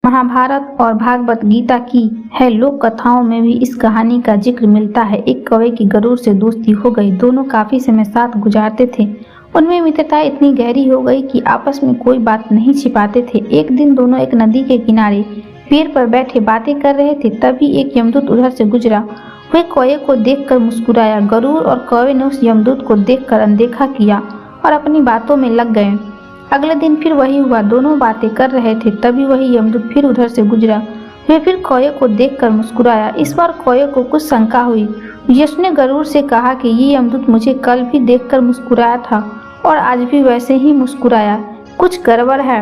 महाभारत और भागवत गीता की है लोक कथाओं में भी इस कहानी का जिक्र मिलता है। एक कौवे की गरुड़ से दोस्ती हो गई। दोनों काफी समय साथ गुजारते थे। उनमें मित्रता इतनी गहरी हो गई कि आपस में कोई बात नहीं छिपाते थे। एक दिन दोनों एक नदी के किनारे पेड़ पर बैठे बातें कर रहे थे। तभी एक यमदूत उधर से गुजरा। वह कौवे को देखकर मुस्कुराया। गरुड़ और कौवे ने उस यमदूत को देखकर अनदेखा किया और अपनी बातों में लग गए। अगले दिन फिर वही हुआ। दोनों बातें कर रहे थे। तभी वही यमदूत फिर उधर से गुजरा। वह फिर कौवे को देखकर मुस्कुराया। इस बार कौवे को कुछ शंका हुई। उसने गरुड़ से कहा कि ये यमदूत मुझे कल भी देखकर मुस्कुराया था और आज भी वैसे ही मुस्कुराया। कुछ गड़बड़ है।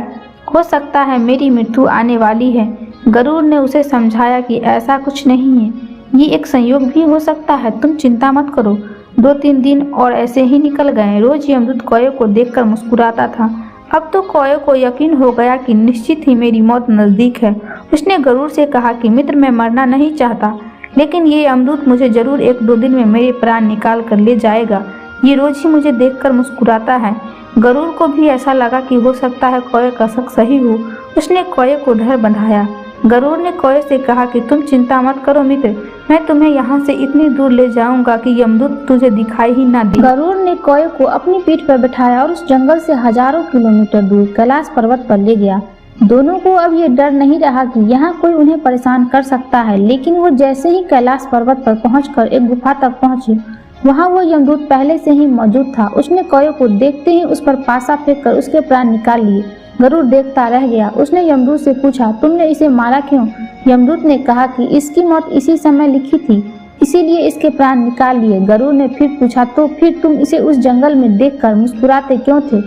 हो सकता है मेरी मृत्यु आने वाली है। गरुड़ ने उसे समझाया कि ऐसा कुछ नहीं है, ये एक संयोग भी हो सकता है। तुम चिंता मत करो। 2-3 दिन और ऐसे ही निकल गए। रोज यमदूत कौवे को देखकर मुस्कुराता था। अब तो कौवे को यकीन हो गया कि निश्चित ही मेरी मौत नजदीक है। उसने गरुड़ से कहा कि मित्र, मैं मरना नहीं चाहता, लेकिन ये यमदूत मुझे जरूर 1-2 दिन में मेरे प्राण निकाल कर ले जाएगा। ये रोज ही मुझे देखकर मुस्कुराता है। गरुड़ को भी ऐसा लगा कि हो सकता है कौवे का शक सही हो। उसने कौवे को धर बंधाया। गरुड़ ने कौवे से कहा कि तुम चिंता मत करो मित्र, मैं तुम्हें यहाँ से इतनी दूर ले जाऊंगा कि यमदूत तुझे दिखाई ही ना दे। गरुड़ ने कौवे को अपनी पीठ पर बैठाया और उस जंगल से हजारों किलोमीटर दूर कैलाश पर्वत पर ले गया। दोनों को अब ये डर नहीं रहा कि यहाँ कोई उन्हें परेशान कर सकता है। लेकिन वो जैसे ही कैलाश पर्वत पर पहुंचकर एक गुफा तक पहुंचे, वहाँ वो यमदूत पहले से ही मौजूद था। उसने कौवे को देखते ही उस पर पासा फेंक कर उसके प्राण निकाल लिए। गरुड़ देखता रह गया। उसने यमदूत से पूछा, तुमने इसे मारा क्यों? यमदूत ने कहा कि इसकी मौत इसी समय लिखी थी, इसीलिए इसके प्राण निकाल लिए। गरुड़ ने फिर पूछा, तो फिर तुम इसे उस जंगल में देखकर मुस्कुराते क्यों थे?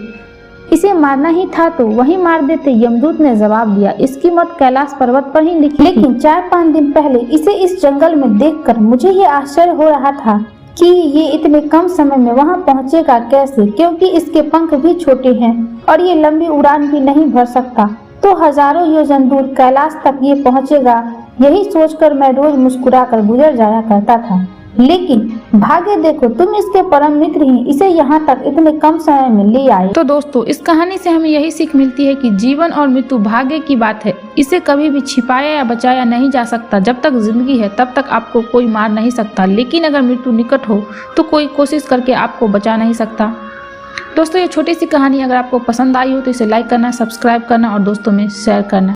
इसे मारना ही था तो वहीं मार देते। यमदूत ने जवाब दिया, इसकी मौत कैलाश पर्वत पर ही लिखी, लेकिन 4-5 दिन पहले इसे इस जंगल में देखकर मुझे ये आश्चर्य हो रहा था कि ये इतने कम समय में वहां पहुंचेगा कैसे, क्योंकि इसके पंख भी छोटे हैं और ये लंबी उड़ान भी नहीं भर सकता, तो हजारों योजन दूर कैलाश तक ये पहुंचेगा। यही सोचकर मैं रोज मुस्कुराकर गुजर जाया करता था। लेकिन भाग्य देखो, तुम इसके परम मित्र ही इसे यहाँ तक इतने कम समय में ले आए। तो दोस्तों, इस कहानी से हमें यही सीख मिलती है कि जीवन और मृत्यु भाग्य की बात है। इसे कभी भी छिपाया या बचाया नहीं जा सकता। जब तक जिंदगी है तब तक आपको कोई मार नहीं सकता, लेकिन अगर मृत्यु निकट हो तो कोई कोशिश करके आपको बचा नहीं सकता। दोस्तों, ये छोटी सी कहानी अगर आपको पसंद आई हो तो इसे लाइक करना, सब्सक्राइब करना और दोस्तों में शेयर करना।